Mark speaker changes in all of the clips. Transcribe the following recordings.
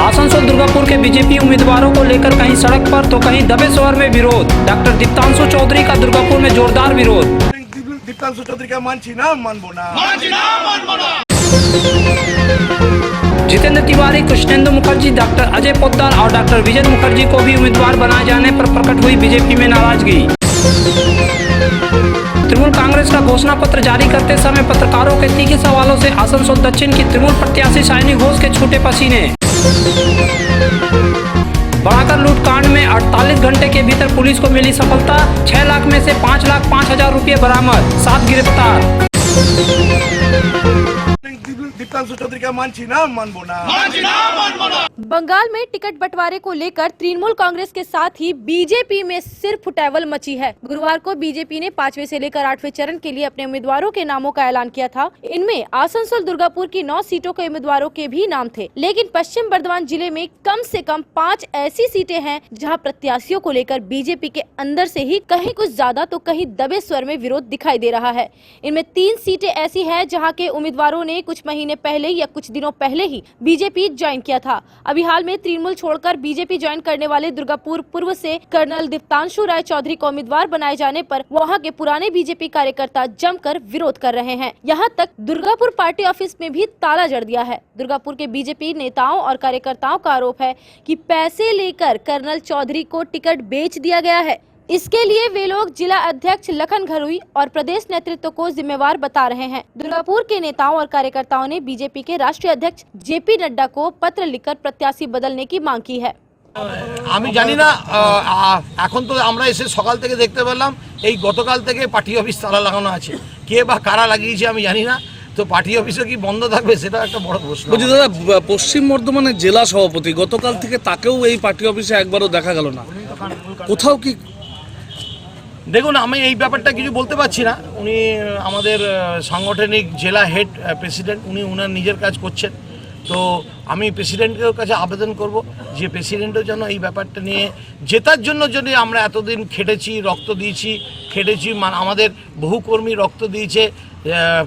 Speaker 1: आसनसोल दुर्गापुर के बीजेपी उम्मीदवारों को लेकर कहीं सड़क पर तो कहीं दबे स्वर में विरोध। डॉक्टर दीप्तांशु चौधरी का दुर्गापुर में जोरदार विरोध।
Speaker 2: दीप्तांशु चौधरी का मानছি না মানবো না।
Speaker 1: जितेंद्र तिवारी, कृष्णेंदु मुखर्जी, डॉक्टर अजय पोद्दार और डॉक्टर विजय मुखर्जी को भी उम्मीदवार बनाए जाने पर प्रकट हुई बीजेपी में नाराजगी। तृणमूल कांग्रेस का घोषणा पत्र जारी करते समय पत्रकारों के तीखे सवालों से आसनसोल दक्षिण की तृणमूल प्रत्याशी शाइनी घोष के छूटे पसीने। बढ़ाकर लूटकांड में 48 घंटे के भीतर पुलिस को मिली सफलता। 6 लाख में से 5,05,000 रुपये बरामद, 7 गिरफ्तार।
Speaker 2: दीप्तांशु चौधरी का मानছি না মানবো না।
Speaker 3: बंगाल में टिकट बंटवारे को लेकर तृणमूल कांग्रेस के साथ ही बीजेपी में सिर्फ फुटैवल मची है। गुरुवार को बीजेपी ने 5वें से लेकर 8वें चरण के लिए अपने उम्मीदवारों के नामों का ऐलान किया था। इनमें आसनसोल दुर्गापुर की 9 सीटों के उम्मीदवारों के भी नाम थे, लेकिन पश्चिम बर्धमान जिले में कम से कम 5 ऐसी सीटें हैं जहां प्रत्याशियों को लेकर बीजेपी के अंदर से ही कहीं कुछ ज्यादा तो कहीं दबे स्वर में विरोध दिखाई दे रहा है। इनमें 3 सीटें ऐसी है जहाँ के उम्मीदवारों ने कुछ महीने पहले या कुछ दिनों पहले ही बीजेपी ज्वाइन किया था। अभी हाल में तृणमूल छोड़कर बीजेपी ज्वाइन करने वाले दुर्गापुर पूर्व से कर्नल दीप्तांशु राय चौधरी को उम्मीदवार बनाए जाने पर वहां के पुराने बीजेपी कार्यकर्ता जमकर विरोध कर रहे हैं। यहां तक दुर्गापुर पार्टी ऑफिस में भी ताला जड़ दिया है। दुर्गापुर के बीजेपी नेताओं और कार्यकर्ताओं का आरोप है कि पैसे लेकर कर्नल चौधरी को टिकट बेच दिया गया है। इसके लिए वे लोग जिला अध्यक्ष लखन घरुई और प्रदेश नेतृत्व को जिम्मेवार बता रहे हैं। दुर्गापुर के नेताओं और कार्यकर्ताओं ने बीजेपी के राष्ट्रीय अध्यक्ष जेपी नड्डा को पत्र लिखकर प्रत्याशी बदलने की मांग की है।
Speaker 2: আমি জানি না, এখন তো আমরা এসে সকাল থেকে দেখতে পেলাম এই গতকাল থেকে পার্টি অফিস তালা লাগানো আছে। কে বা কারা লাগিয়েছে আমি জানি না। তো পার্টি অফিসে কি বন্ধ থাকবে সেটা একটা বড় প্রশ্ন।
Speaker 4: বলছি দাদা, পশ্চিম বর্ধমানের জেলা সভাপতি গতকাল থেকে তাকেও এই পার্টি অফিসে একবারও দেখা গেল না, কোথাও কি?
Speaker 2: দেখুন, আমি এই ব্যাপারটা কিছু বলতে পারছি না। উনি আমাদের সাংগঠনিক জেলা হেড প্রেসিডেন্ট, উনি ওনার নিজের কাজ করছেন। তো আমি প্রেসিডেন্টের কাছে আবেদন করব যে প্রেসিডেন্টের জন্য এই ব্যাপারটা নিয়ে জেতার জন্য যদি আমরা এতদিন খেটেছি, রক্ত দিয়েছি, আমাদের বহু কর্মী রক্ত দিয়েছে,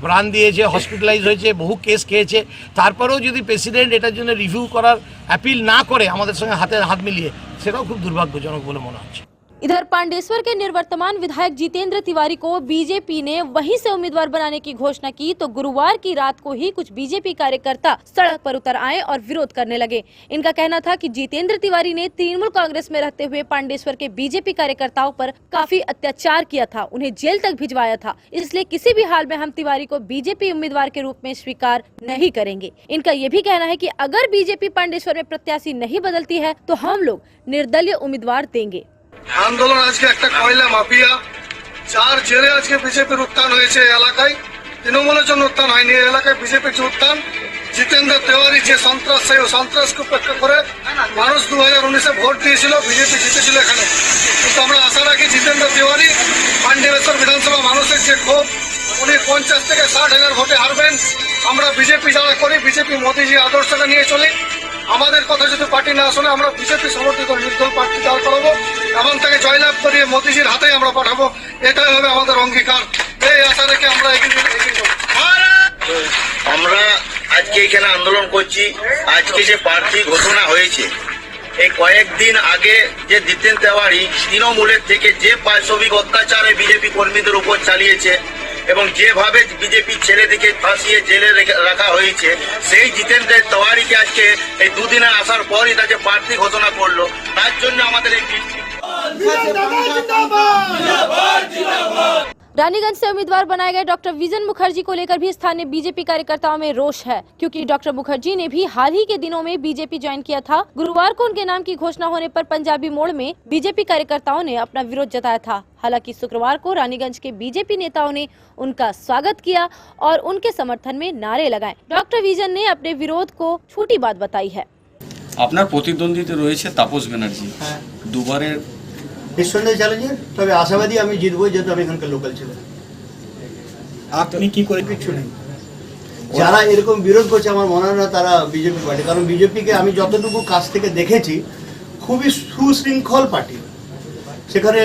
Speaker 2: প্রাণ দিয়েছে, হসপিটালাইজ হয়েছে, বহু কেস খেয়েছে, তারপরেও যদি প্রেসিডেন্ট এটার জন্য রিভিউ করার অ্যাপিল না করে আমাদের সঙ্গে হাতে হাত মিলিয়ে, সেটাও খুব দুর্ভাগ্যজনক বলে মনে হচ্ছে।
Speaker 3: इधर पांडेश्वर के निवर्तमान विधायक जितेंद्र तिवारी को बीजेपी ने वहीं से उम्मीदवार बनाने की घोषणा की तो गुरुवार की रात को ही कुछ बीजेपी कार्यकर्ता सड़क पर उतर आए और विरोध करने लगे। इनका कहना था कि जितेंद्र तिवारी ने तृणमूल कांग्रेस में रहते हुए पांडेश्वर के बीजेपी कार्यकर्ताओं पर काफी अत्याचार किया था, उन्हें जेल तक भिजवाया था, इसलिए किसी भी हाल में हम तिवारी को बीजेपी उम्मीदवार के रूप में स्वीकार नहीं करेंगे। इनका ये भी कहना है कि अगर बीजेपी पांडेश्वर में प्रत्याशी नहीं बदलती है तो हम लोग निर्दलीय उम्मीदवार देंगे।
Speaker 5: আন্দোলন আজকে একটা কয়লা মাফিয়া, যার জেরে আজকে বিজেপির উত্থান হয়েছে এলাকায়। তৃণমূলের জন্য উত্থান হয়নি, এলাকায় বিজেপির যে উত্থান। জিতেন্দ্র তিওয়ারি যে সন্ত্রাস, সেই সন্ত্রাসকে উপেক্ষা করে মানুষ 2019-এ ভোট দিয়েছিল, বিজেপি জিতেছিল এখানে। কিন্তু আমরা আশা রাখি জিতেন্দ্র তিওয়ারি পান্ডেশ্বর বিধানসভা মানুষের যে ক্ষোভ, উনি 50 থেকে 60,000 ভোটে হারবেন। আমরা বিজেপি যারা করি, বিজেপি মোদীজি আদর্শটা নিয়ে চলি। আমাদের কথা যদি পার্টি না শোনে, আমরা বিজেপি সমর্থিত নির্দল প্রার্থী দাঁড় করাবো এবং তাকে জয়লাভ করিয়ে মোদীজির হাতে আমরা পাঠাবো। এটাই হবে আমাদের অঙ্গীকার। এই আশা রেখে আমরা
Speaker 6: আমরা আজকে এখানে আন্দোলন করছি। আজকে যে প্রার্থী ঘোষণা হয়েছে, এই কয়েকদিন আগে যে জিতেন তেওয়ারি তৃণমূলের থেকে যে পাশবিক অত্যাচারে বিজেপি কর্মীদের উপর চালিয়েছে এবং যেভাবে বিজেপি ছেলেদিকে ফাঁসিয়ে জেলে রাখা হয়েছে, সেই জিতেন্দ্র তেওয়ারিকে আজকে এই দুদিনে আসার পরই তাকে প্রার্থী ঘোষণা করলো। তার জন্য আমাদের এই
Speaker 3: रानीगंज से उम्मीदवार बनाए गए डॉक्टर विजय मुखर्जी को लेकर भी स्थानीय बीजेपी कार्यकर्ताओं में रोष है, क्योंकि डॉक्टर मुखर्जी ने भी हाल ही के दिनों में बीजेपी ज्वाइन किया था। गुरुवार को उनके नाम की घोषणा होने पर पंजाबी मोड़ में बीजेपी कार्यकर्ताओं ने अपना विरोध जताया था। हालांकि शुक्रवार को रानीगंज के बीजेपी नेताओं ने उनका स्वागत किया और उनके समर्थन में नारे लगाए। डॉक्टर विजन ने अपने विरोध को छोटी बात बताई है।
Speaker 7: আপনার প্রতিদ্বন্দ্বিতা রয়েছে তাপস ব্যানার্জি, দুবারের
Speaker 8: নিঃসন্দেহে চ্যালেঞ্জের, তবে আশাবাদী আমি জিতবো, যেহেতু আমি এখানকার লোকাল ছিল।
Speaker 2: আপনি কি করে?
Speaker 8: কিছু নেই, যারা এরকম বিরোধ করছে আমার মনে হয় না তারা বিজেপি পার্টি। কারণ বিজেপিকে আমি যতটুকু কাছ থেকে দেখেছি খুবই সুশৃঙ্খল পার্টি, সেখানে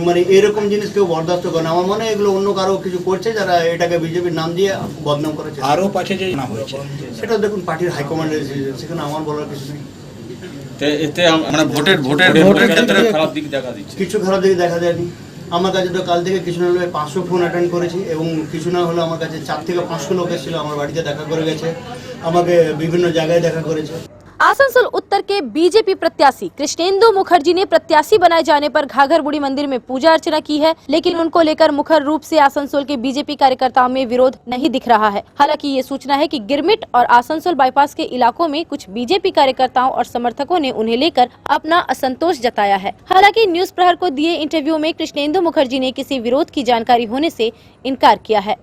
Speaker 8: মানে এরকম জিনিস কেউ বরদাস্ত করে না। আমার মনে হয় এগুলো অন্য কারো কিছু করছে, যারা এটাকে বিজেপির নাম দিয়ে বদনাম করেছে।
Speaker 9: আরও পাশে যে না হয়েছে
Speaker 8: সেটা দেখুন পার্টির হাইকমান্ডের ডিসিশন, সেখানে আমার বলার কিছু নেই।
Speaker 7: এতে মানে ভোটের ক্ষেত্রে খারাপ দিক দেখা দিচ্ছে।
Speaker 8: কিছু খারাপ দিকে দেখা যায়নি। আমার কাছে তো কাল থেকে কিছু না হলে 500 ফোন অ্যাটেন্ড করেছি, এবং কিছু না হলে আমার কাছে 4 থেকে 500 লোক এসেছিল, আমার বাড়িতে দেখা করে গেছে, আমাকে বিভিন্ন জায়গায় দেখা করেছে।
Speaker 3: आसनसोल उत्तर के बीजेपी प्रत्याशी कृष्णेंदु मुखर्जी ने प्रत्याशी बनाए जाने पर घाघर बुढ़ी मंदिर में पूजा अर्चना की है, लेकिन उनको लेकर मुखर रूप से आसनसोल के बीजेपी कार्यकर्ताओं में विरोध नहीं दिख रहा है। हालांकि ये सूचना है कि गिरमिट और आसनसोल बाईपास के इलाकों में कुछ बीजेपी कार्यकर्ताओं और समर्थकों ने उन्हें लेकर अपना असंतोष जताया है। हालांकि न्यूज प्रहर को दिए इंटरव्यू में कृष्णेंदु मुखर्जी ने किसी विरोध की जानकारी होने से इनकार किया है।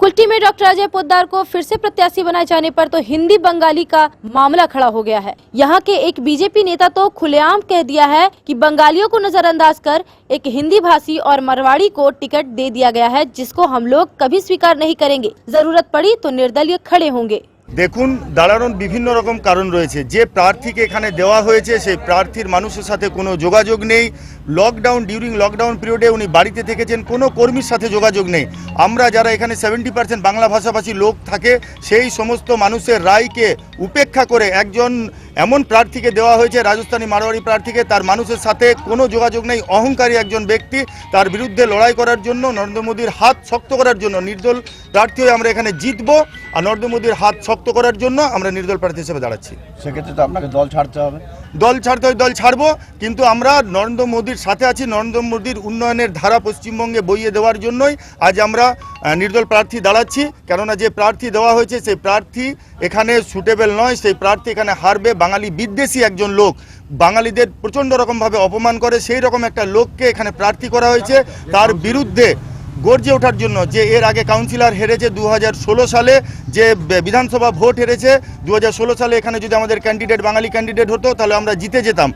Speaker 3: कुल्टी में डॉक्टर अजय पोद्दार को फिर से प्रत्याशी बनाए जाने पर तो हिंदी बंगाली का मामला खड़ा हो गया है। यहाँ के एक बीजेपी नेता तो खुलेआम कह दिया है कि बंगालियों को नजरअंदाज कर एक हिंदी भाषी और मरवाड़ी को टिकट दे दिया गया है, जिसको हम लोग कभी स्वीकार नहीं करेंगे। जरूरत पड़ी तो निर्दलीय खड़े होंगे।
Speaker 10: দেখুন, দাঁড়ানোর বিভিন্ন রকম কারণ রয়েছে। যে প্রার্থীকে এখানে দেওয়া হয়েছে সেই প্রার্থীর মানুষের সাথে কোনো যোগাযোগ নেই। ডিউরিং লকডাউন পিরিয়ডে উনি বাড়িতে থেকেছেন, কোনো কর্মীর সাথে যোগাযোগ নেই। আমরা যারা এখানে 70% বাংলা ভাষাভাষী লোক থাকে, সেই সমস্ত মানুষের রায়কে উপেক্ষা করে একজন এমন প্রার্থীকে দেওয়া হয়েছে, রাজস্থানী মারোয়াড়ি প্রার্থীকে, তার মানুষের সাথে কোনো যোগাযোগ নেই, অহংকারী একজন ব্যক্তি। তার বিরুদ্ধে লড়াই করার জন্য, নরেন্দ্র মোদীর হাত শক্ত করার জন্য নির্দল প্রার্থী হয়ে আমরা এখানে জিতবো, আর নরেন্দ্র মোদীর হাত শক্ত করার জন্য আমরা নির্দল প্রার্থী হিসেবে দাঁড়াচ্ছি।
Speaker 9: সেক্ষেত্রে তো আপনাকে দল ছাড়তে হবে।
Speaker 10: দল ছাড়তে হয়, দল ছাড়বো, কিন্তু আমরা নরেন্দ্র মোদীর সাথে আছি। নরেন্দ্র মোদীর উন্নয়নের ধারা পশ্চিমবঙ্গে বইয়ে দেওয়ার জন্যই আজ আমরা নির্দল প্রার্থী দাঁড়াচ্ছি। কেননা যে প্রার্থী দেওয়া হয়েছে সেই প্রার্থী এখানে সুটেবল নয়, সেই প্রার্থী এখানে হারবে। বাঙালি বিদ্বেষী একজন লোক, বাঙালিদের প্রচণ্ড রকমভাবে অপমান করে, সেই রকম একটা লোককে এখানে প্রার্থী করা হয়েছে। তার বিরুদ্ধে গর্জে ওঠার জন্য, যে এর আগে কাউন্সিলর হেরেছে 2016 সালে, যে বিধানসভা ভোট হেরেছে 2016 সালে, এখানে যদি আমাদের ক্যান্ডিডেট বাঙালি ক্যান্ডিডেট হতো তাহলে আমরা জিতে যেতাম।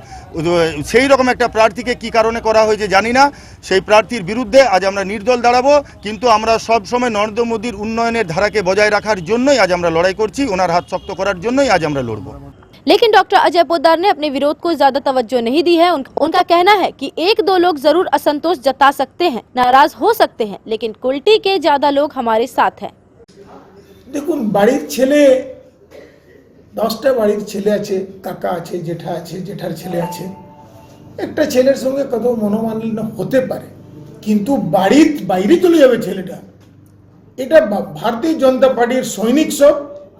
Speaker 10: সেই রকম একটা প্রার্থীকে কি কারণে করা হয়েছে জানি না। সেই প্রার্থীর বিরুদ্ধে আজ আমরা নির্দল দাঁড়াবো, কিন্তু আমরা সব সময় নরেন্দ্র মোদীর উন্নয়নের ধারাকে বজায় রাখার জন্যই আজ আমরা লড়াই করছি, ওনার হাত শক্ত করার জন্যই আজ আমরা লড়বো।
Speaker 3: लेकिन डॉक्टर अजय पोद्दार ने अपने विरोध को ज्यादा तवज्जो नहीं दी है। उनका कहना है कि 1-2 लोग जरूर असंतोष जता सकते हैं, नाराज हो सकते हैं, लेकिन कुल्टी के ज्यादा लोग हमारे साथ हैं।
Speaker 11: দেখুন, বাড়ির ছেলে 10টা বাড়ির ছেলে আছে, কাকা আছে, জেঠা আছে, জেঠার ছেলে আছে। একটা ছেলের সঙ্গে কত মনোমালিন্য হতে পারে, কিন্তু বাড়ির বাইরে চলে যাবে ছেলেটা, এটা ভারতীয় জনতা পার্টির সৈনিক সব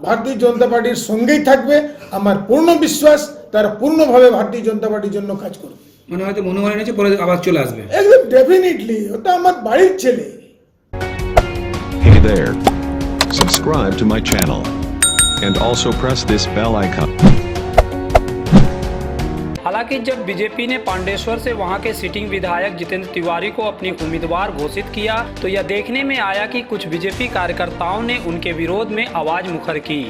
Speaker 11: ভারতীয় জনতা পার্টির সঙ্গেই থাকবে। আমার পূর্ণ বিশ্বাস তারা পূর্ণভাবে ভারতীয় জনতা পার্টির জন্য কাজ করবে।
Speaker 9: মানে হয়তো মনে হয় না যে পরে আবার চলে আসবে।
Speaker 11: একদম ডেফিনেটলি, ওটা আমার বাড়ির ছেলে।
Speaker 12: Hey there. Subscribe to my channel. And also press this bell icon.
Speaker 1: हालांकि जब बीजेपी ने पांडेश्वर से वहां के सिटिंग विधायक जितेंद्र तिवारी को अपनी उम्मीदवार घोषित किया, तो यह देखने में आया कि कुछ बीजेपी कार्यकर्ताओं ने उनके विरोध में आवाज मुखर की।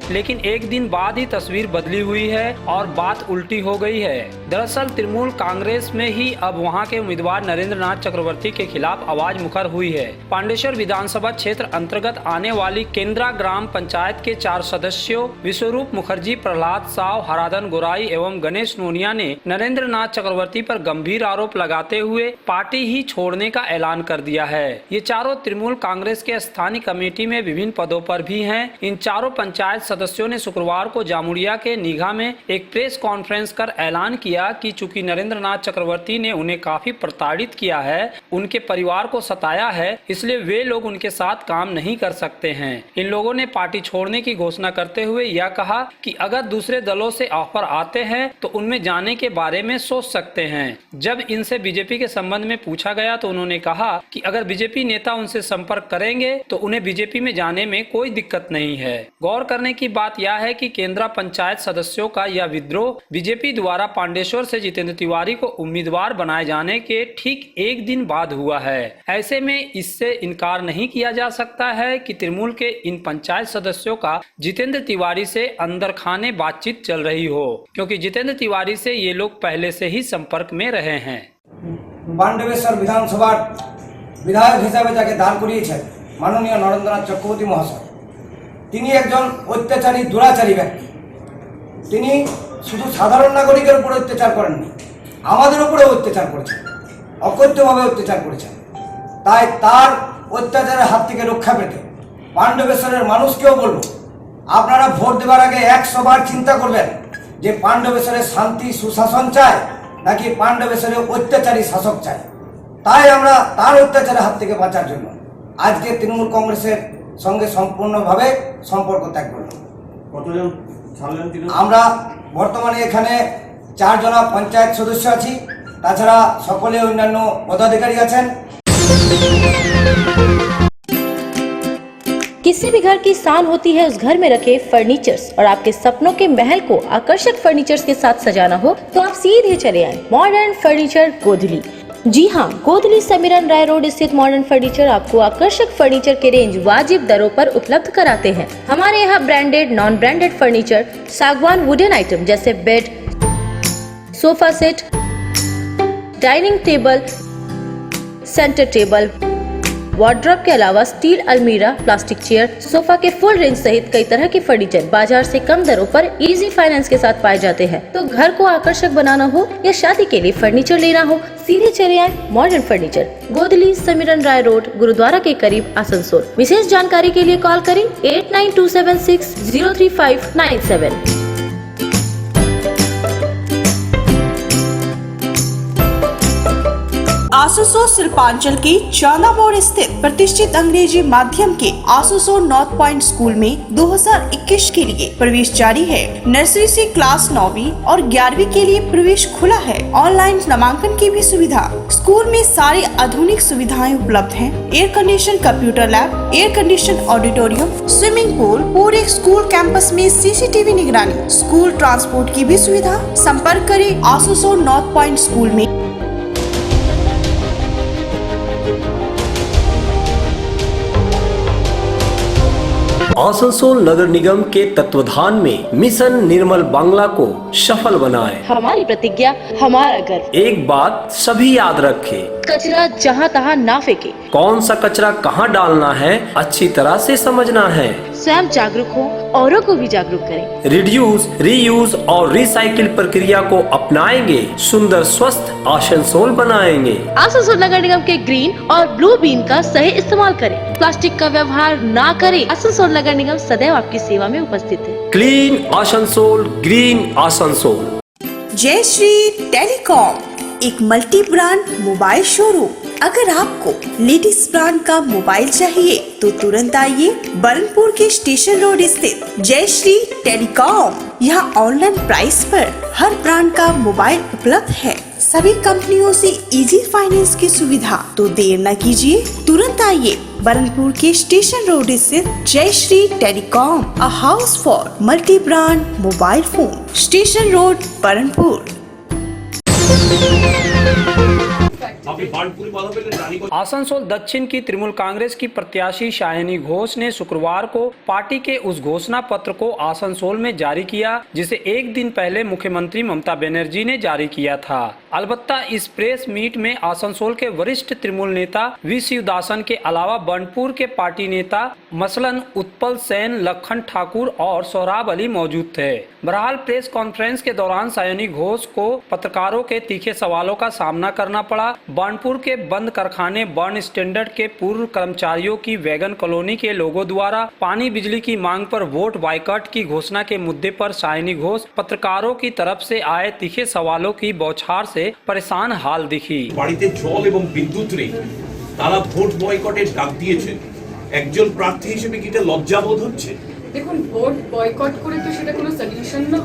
Speaker 1: लेकिन एक दिन बाद ही तस्वीर बदली हुई है और बात उल्टी हो गई है। दरअसल तृणमूल कांग्रेस में ही अब वहां के उम्मीदवार नरेंद्र नाथ चक्रवर्ती के खिलाफ आवाज मुखर हुई है। पांडेश्वर विधानसभा क्षेत्र अंतर्गत आने वाली केंद्रा ग्राम पंचायत के 4 सदस्यों विश्वरूप मुखर्जी, प्रहलाद साव, हराधन गोराई एवं गणेश नोनिया ने नरेंद्र नाथ चक्रवर्ती पर गंभीर आरोप लगाते हुए पार्टी ही छोड़ने का ऐलान कर दिया है। ये चारों तृणमूल कांग्रेस के स्थानीय कमेटी में विभिन्न पदों पर भी हैं। इन चारों पंचायत सदस्यों ने शुक्रवार को जामुड़िया के नीघा में एक प्रेस कॉन्फ्रेंस कर ऐलान किया कि चूंकि नरेंद्र नाथ चक्रवर्ती ने उन्हें काफी प्रताड़ित किया है, उनके परिवार को सताया है, इसलिए वे लोग उनके साथ काम नहीं कर सकते हैं। इन लोगों ने पार्टी छोड़ने की घोषणा करते हुए यह कहा कि अगर दूसरे दलों से ऑफर आते हैं तो उनमें जाने के बारे में सोच सकते हैं। जब इनसे बीजेपी के संबंध में पूछा गया तो उन्होंने कहा कि अगर बीजेपी नेता उनसे संपर्क करेंगे तो उन्हें बीजेपी में जाने में कोई दिक्कत नहीं है। गौर करने की बात यह है कि केंद्रा पंचायत सदस्यों का यह विद्रोह बीजेपी द्वारा पांडेश्वर से जितेंद्र तिवारी को उम्मीदवार बनाए जाने के ठीक एक दिन बाद हुआ है। ऐसे में इससे इनकार नहीं किया जा सकता है कि तृणमूल के इन पंचायत सदस्यों का जितेंद्र तिवारी से अंदर खाने बातचीत चल रही हो, क्योंकि जितेंद्र तिवारी से ये लोग पहले से ही संपर्क में रहे हैं।
Speaker 13: पांडेश्वर विधानसभा विधायक हिसाबे जाके दान करिয়েছেন माननीय नरेंद्रनाथ चक्रवर्ती महाशय। তিনি একজন অত্যাচারী দুরাচারী ব্যক্তি। তিনি শুধু সাধারণ নাগরিকের উপরে অত্যাচার করেননি, আমাদের উপরেও অত্যাচার করেছেন, অকথ্যভাবে অত্যাচার করেছেন। তাই তার অত্যাচারের হাত থেকে রক্ষা পেতে পাণ্ডবেশ্বরের মানুষকেও বলবো, আপনারা ভোট দেওয়ার আগে 100 বার চিন্তা করবেন যে পাণ্ডবেশ্বরের শান্তি সুশাসন চায় নাকি পাণ্ডবেশ্বরের অত্যাচারী শাসক চায়। তাই আমরা তার অত্যাচারের হাত থেকে বাঁচার জন্য আজকে তৃণমূল কংগ্রেসের সঙ্গে সম্পূর্ণভাবে সম্পর্ক ত্যাগ করলাম।
Speaker 7: কতজন ছাড়লেন তিনি?
Speaker 13: আমরা বর্তমানে এখানে 4 জন পঞ্চায়েত সদস্য আছি, তাছাড়া সকলে অন্যান্য পদাধিকারী আছেন।
Speaker 3: किसी भी घर की शान होती है उस घर में रखे फर्नीचर्स, और आपके सपनों के महल को आकर्षक फर्नीचर्स के साथ सजाना हो तो आप सीधे चले आए मॉडर्न फर्नीचर गोधली। जी हाँ, गोधली समीरन राय रोड स्थित मॉडर्न फर्नीचर आपको आकर्षक फर्नीचर के रेंज वाजिब दरों पर उपलब्ध कराते हैं। हमारे यहाँ ब्रांडेड नॉन ब्रांडेड फर्नीचर, सागवान वुडन आइटम जैसे bed, sofa set, dining table, centre table, wardrobe के अलावा स्टील अलमीरा, प्लास्टिक चेयर, सोफा के फुल रेंज सहित कई तरह के फर्नीचर बाजार से कम दरों पर इजी फाइनेंस के साथ पाए जाते हैं। तो घर को आकर्षक बनाना हो या शादी के लिए फर्नीचर लेना हो, सीधे चले आए मॉडर्न फर्नीचर, गोधली समीरन राय रोड, गुरुद्वारा के करीब, आसनसोल। विशेष जानकारी के लिए कॉल करें 8927603597।
Speaker 14: आसुसो शिल्पांचल के चांदा मोड़ स्थित प्रतिष्ठित अंग्रेजी माध्यम के आसुसो नॉर्थ पॉइंट स्कूल में 2021 के लिए प्रवेश जारी है। नर्सरी से क्लास 9वीं और 11वीं के लिए प्रवेश खुला है। ऑनलाइन नामांकन की भी सुविधा। स्कूल में सारी आधुनिक सुविधाएं उपलब्ध हैं। Air condition computer lab, air condition auditorium, swimming pool, पूरे स्कूल कैंपस में सीसीटीवी निगरानी, स्कूल ट्रांसपोर्ट की भी सुविधा। संपर्क करें आसुसो नॉर्थ पॉइंट स्कूल में।
Speaker 15: आसनसोल नगर निगम के तत्वाधान में मिशन निर्मल बांग्ला को सफल बनाएं।
Speaker 3: हमारी प्रतिज्ञा, हमारा गर्व।
Speaker 15: एक बात सभी याद रखें,
Speaker 3: कचरा जहाँ तहाँ ना फेंके।
Speaker 15: कौन सा कचरा कहाँ डालना है अच्छी तरह से समझना है।
Speaker 3: स्वयं जागरूक हो, औरों को भी जागरूक करें।
Speaker 15: रिड्यूस, रीयूज और रिसाइकिल प्रक्रिया को अपनाएंगे, सुंदर स्वस्थ आसनसोल बनाएंगे।
Speaker 3: आसनसोल नगर निगम के ग्रीन और ब्लू बीन का सही इस्तेमाल करें। प्लास्टिक का व्यवहार ना करें। आसनसोल नगर निगम सदैव आपकी सेवा में उपस्थित है।
Speaker 15: Clean Asansol, green Asansol.
Speaker 14: जय श्री टेलीकॉम, एक मल्टी ब्रांड मोबाइल शोरूम। अगर आपको लेटेस्ट ब्रांड का मोबाइल चाहिए तो तुरंत आइए बरनपुर के स्टेशन रोड स्थित जय श्री टेलीकॉम। यहाँ ऑनलाइन प्राइस पर हर ब्रांड का मोबाइल उपलब्ध है। सभी कंपनियों से इजी फाइनेंस की सुविधा। तो देर न कीजिए, तुरंत आइए बरनपुर के स्टेशन रोड स्थित जय Shri telecom, a house for multi brand mobile phone, station road Burnpur.
Speaker 1: Asansol दक्षिण की तृणमूल कांग्रेस की प्रत्याशी शायनी घोष ने शुक्रवार को पार्टी के उस घोषणा पत्र को आसनसोल में जारी किया जिसे एक दिन पहले मुख्यमंत्री ममता बनर्जी ने जारी किया था। अलबत्ता इस प्रेस मीट में आसनसोल के वरिष्ठ तृणमूल नेता वी शिवदासन के अलावा बर्नपुर के पार्टी नेता मसलन उत्पल सेन, लखन ठाकुर और सोहराब अली मौजूद थे। बहरहाल प्रेस कॉन्फ्रेंस के दौरान शायनी घोष को पत्रकारों के तीखे सवालों का सामना करना पड़ा। बर्नपुर के बंद कारखाने बर्न स्टैंडर्ड के पूर्व कर्मचारियों की वैगन कॉलोनी के लोगों द्वारा पानी बिजली की मांग पर वोट बाइकआउट की घोषणा के मुद्दे पर शायनी घोष पत्रकारों की तरफ से आए तीखे सवालों की बौछार से परेशान हाल दिखी।
Speaker 16: বাড়িতে জল এবং বিদ্যুৎ নেই, তারা ভোট বয়কটের ডাক দিয়েছেন। একজন প্রার্থী হিসেবে কি এটা লজ্জাবোধ হচ্ছে?
Speaker 17: দেখুন, ভোট বয়কট করে তো সেটা কোনো সলিউশন না।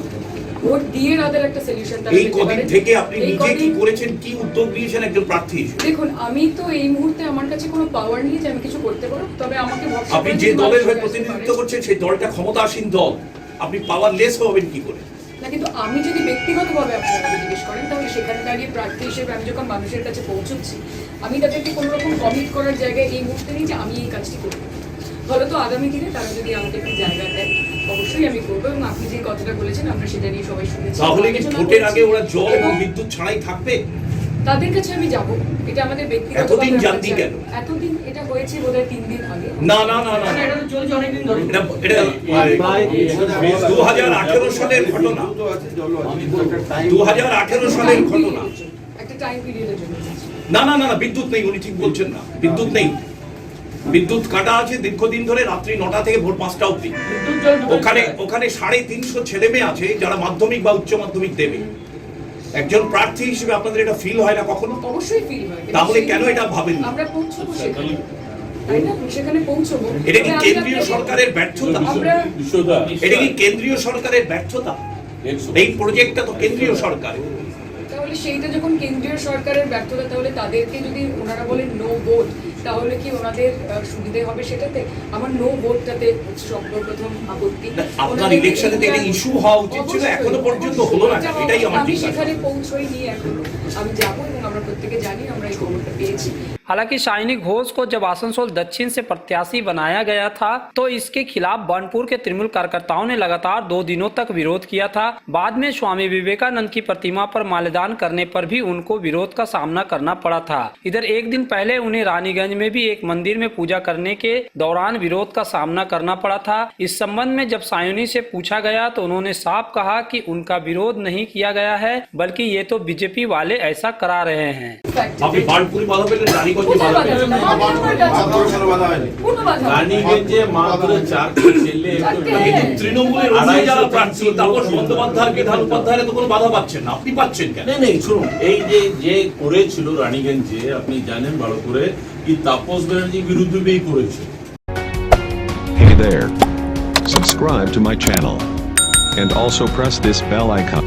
Speaker 17: ভোট দিয়ে তাদের একটা সলিউশন তারা
Speaker 16: এই কদিন থেকে আপনি নিজে কি করেছেন, কি উদ্যোগ নিয়েছেন একজন প্রার্থী হিসেবে?
Speaker 17: দেখুন, আমি তো এই মুহূর্তে আমার কাছে কোনো পাওয়ার নেই যে আমি কিছু করতে পারবো, তবে আমাকে
Speaker 16: আপনি যে দলের হয়ে প্রতিনিধিত্ব করছেন সেই দলটা ক্ষমতাসীন দল, আপনি পাওয়ারলেস হবেন কি করে?
Speaker 17: না, কিন্তু আমি যদি ব্যক্তিগতভাবে আপনারা জিজ্ঞেস করেন তাহলে সেখানে দাঁড়িয়ে প্রার্থী হিসেবে আমি যখন মানুষের কাছে পৌঁছচ্ছি, আমি তাদেরকে কোনো রকম কমিট করার জায়গায় এই মুহূর্তে নেই যে আমি এই কাজটি করবো। হয়তো আগামী দিনে তারা যদি আমাকে একটু জায়গা দেয় অবশ্যই আমি করবো, এবং আপনি যে কথাটা বলেছেন আমরা সেটা নিয়ে সবাই শুনেছি।
Speaker 16: তাহলে কি ভোটের আগে ওরা জল এবং বিদ্যুৎ ছাড়াই থাকবে?
Speaker 17: তাদের কাছে আমি যাব, এটা আমাদের ব্যক্তিগত।
Speaker 16: এতদিন জানতি কেন?
Speaker 17: এতদিন এটা হয়েছে বোধহয় 3 দিন আগে।
Speaker 16: না না না না, এটা তো চলছে অনেক দিন ধরে। এটা 2018 সালের ঘটনা, 2018 সালের ঘটনা।
Speaker 17: একটা টাইম পিরিয়ডের জন্য।
Speaker 16: না না না না, বিদ্যুৎ নেই, উনি ঠিক বলছেন না, বিদ্যুৎ নেই। বিদ্যুৎ কাটা আছে দীর্ঘদিন ধরে, রাত্রি 9টা থেকে ভোর 5টা অবধি। ওখানে 350 ছেলে মেয়ে আছে যারা মাধ্যমিক বা উচ্চ মাধ্যমিক দেবে। একজন প্রার্থী হিসেবে আপনাদের এটা ফিল হয় না কখনো?
Speaker 17: অবশ্যই ফিল হয়।
Speaker 16: তাহলে কেন এটা ভাবেন?
Speaker 17: আমরা পৌঁছবো সেখানে, তাই না? সেখানে পৌঁছবো।
Speaker 16: এটা কি কেন্দ্রীয় সরকারের ব্যর্থতা? এটা কি কেন্দ্রীয় সরকারের ব্যর্থতা? এই প্রজেক্টটা তো কেন্দ্রীয় সরকারের।
Speaker 17: তাহলে সেইটা যখন কেন্দ্রীয় সরকারের ব্যর্থতা, তাহলে তাদেরকে যদি ওনারা বলেন নো ভোট, তাহলে কি ওনাদের সুবিধে হবে সেটাতে? আমার নো ভোটটাতে সর্বপ্রথম আপত্তি।
Speaker 16: আপনার ইলেকশনে তো এটা ইস্যু হওয়া উচিত ছিল, এখনো পর্যন্ত হলো না, এটাই আমার
Speaker 17: আমি সেখানে পৌঁছইনি এখনো। আমি যাবো এবং আমরা প্রত্যেকে জানি আমরা এই খবরটা পেয়েছি।
Speaker 1: हालांकि शाइनी घोष को जब आसनसोल दक्षिण से प्रत्याशी बनाया गया था तो इसके खिलाफ बनपुर के तृणमूल कार्यकर्ताओं ने लगातार 2 दिनों तक विरोध किया था। बाद में स्वामी विवेकानंद की प्रतिमा पर माल्यार्पण करने पर भी उनको विरोध का सामना करना पड़ा था। इधर एक दिन पहले उन्हें रानीगंज में भी एक मंदिर में पूजा करने के दौरान विरोध का सामना करना पड़ा था। इस संबंध में जब सायोनी से पूछा गया तो उन्होंने साफ कहा कि उनका विरोध नहीं किया गया है, बल्कि ये तो बीजेपी वाले ऐसा करा रहे हैं।
Speaker 16: আপনি বার্নপুরে বাধা পেলেন, রানীগঞ্জে বাধা পেলেন।
Speaker 7: রানীগঞ্জে মাত্র 4টি ছেলে,
Speaker 16: তৃণমূলের অন্য যারা প্রার্থী, তাপস বন্দ্যোপাধ্যায়, বিধান উপাধ্যায়ের তো কোনো বাধা পাচ্ছেন না, আপনি পাচ্ছেন কেন?
Speaker 7: নেই শুনুন, এই যে করেছিল রানীগঞ্জে, আপনি জানেন ভালো করে কি তাপস ব্যানার্জি বিরুদ্ধেই করেছে।
Speaker 12: Hey there. Subscribe to my channel. And also press this bell icon.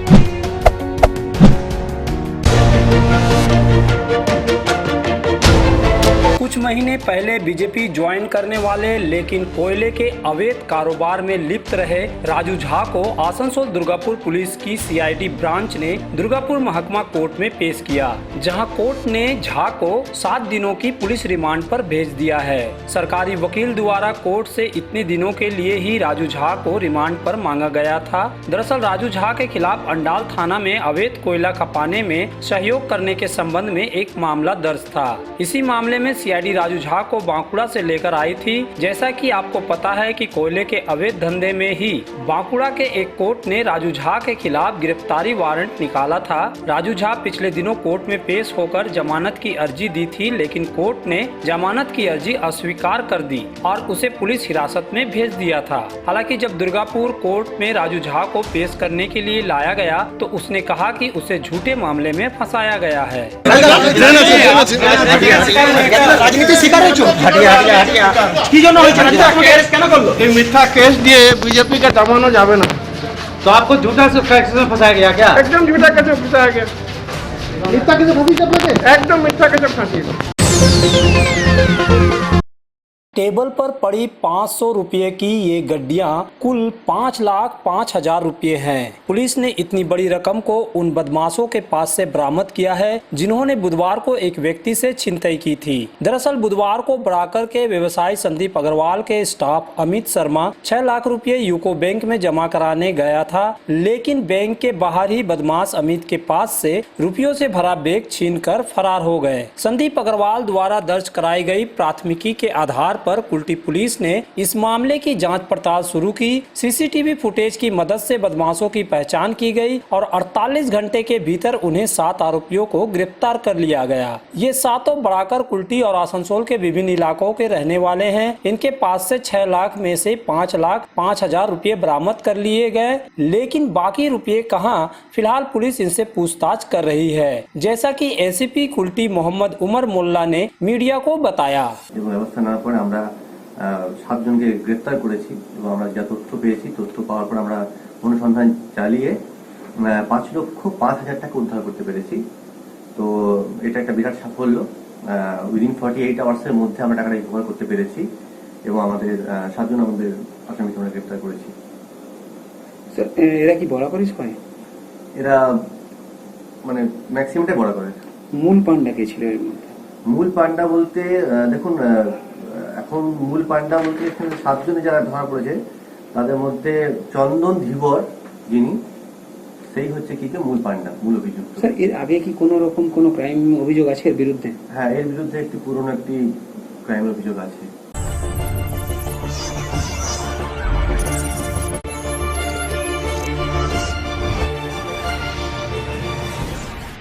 Speaker 1: कुछ महीने पहले बीजेपी ज्वाइन करने वाले लेकिन कोयले के अवैध कारोबार में लिप्त रहे राजू झा को आसनसोल दुर्गापुर पुलिस की सीआईडी ब्रांच ने दुर्गापुर महकमा कोर्ट में पेश किया, जहां कोर्ट ने झा को 7 दिनों की पुलिस रिमांड पर भेज दिया है। सरकारी वकील द्वारा कोर्ट से इतने दिनों के लिए ही राजू झा को रिमांड पर मांगा गया था। दरअसल राजू झा के खिलाफ अंडाल थाना में अवैध कोयला खपाने में सहयोग करने के संबंध में एक मामला दर्ज था। इसी मामले में सीआईडी राजू झा को बांकुड़ा से लेकर आई थी। जैसा कि आपको पता है कि कोयले के अवैध धंधे में ही बांकुड़ा के एक कोर्ट ने राजू झा के खिलाफ गिरफ्तारी वारंट निकाला था। राजू झा पिछले दिनों कोर्ट में पेश होकर जमानत की अर्जी दी थी, लेकिन कोर्ट ने जमानत की अर्जी अस्वीकार कर दी और उसे पुलिस हिरासत में भेज दिया था। हालांकि जब दुर्गापुर कोर्ट में राजू झा को पेश करने के लिए लाया गया तो उसने कहा कि उसे झूठे मामले में फंसाया गया है।
Speaker 13: রাজনীতি শিকার হয়েছো, কি জন্য হয়েছে? কেন করলো?
Speaker 9: मिथ्या केस दिए बीजेपी का दबाना जावे ना,
Speaker 13: तो आपको झूठा से केस में फंसाया गया क्या?
Speaker 9: एकदम झूठा कैसे फंसाया गया, मिथ्या कैसे फंसी एकदम मिथ्या कैसे फंसी।
Speaker 1: टेबल पर पड़ी 500 रुपये की ये गड्डियां कुल 5,05,000 रुपये हैं। पुलिस ने इतनी बड़ी रकम को उन बदमाशों के पास से बरामद किया है जिन्होंने बुधवार को एक व्यक्ति से छिनतई की थी। दरअसल बुधवार को बराकर के व्यवसायी संदीप अग्रवाल के स्टाफ अमित शर्मा 6 लाख रुपये यूको बैंक में जमा कराने गया था, लेकिन बैंक के बाहर ही बदमाश अमित के पास से रुपयों से भरा बैग छीनकर फरार हो गए। संदीप अग्रवाल द्वारा दर्ज कराई गई प्राथमिकी के आधार पर कुल्टी पुलिस ने इस मामले की जांच पड़ताल शुरू की। सीसीटीवी फुटेज की मदद से बदमाशों की पहचान की गई और 48 घंटे के भीतर उन्हें 7 आरोपियों को गिरफ्तार कर लिया गया। ये सातों बड़ाकर, कुल्टी और आसनसोल के विभिन्न इलाकों के रहने वाले हैं। इनके पास से 6 लाख में से 5,05,000 रुपये बरामद कर लिए गए, लेकिन बाकी रुपये कहां, फिलहाल पुलिस इनसे पूछताछ कर रही है, जैसा कि एसीपी कुल्टी मोहम्मद उमर मोल्ला ने मीडिया को बताया।
Speaker 18: 7 জনকে গ্রেফতার করেছি এবং আমরা যা তথ্য পেয়েছি, তথ্য পাওয়ার পর আমরা অনুসন্ধান চালিয়ে 5,05,000 টাকা উদ্ধার করতে পেরেছি। তো এটা একটা বিরাট সাফল্য। উইদিন 48 আওয়ার্সের মধ্যে আমরা টাকাটা রিকভার করতে পেরেছি এবং আমাদের 7 জন আমাদের আসামিকে আমরা গ্রেফতার করেছি।
Speaker 9: স্যার এরা কি বড় করিস করে?
Speaker 18: এরা মানে ম্যাক্সিমামটা বড় করে।
Speaker 9: মূল পান্ডা কে ছিল এর মধ্যে?
Speaker 18: মূল পান্ডা বলতে দেখুন, এখন মূল পান্ডা বলতে এখানে 7 জনে যারা ধরা পড়েছে তাদের মধ্যে চন্দন ধীবর, যিনি সেই হচ্ছে কি যে মূল পান্ডা, মূল অভিযুক্ত।
Speaker 1: স্যার এর আগে কি কোনো রকম কোনো ক্রাইম অভিযোগ আছে এর বিরুদ্ধে?
Speaker 18: হ্যাঁ, এর বিরুদ্ধে একটি পুরনো একটি ক্রাইম অভিযোগ আছে।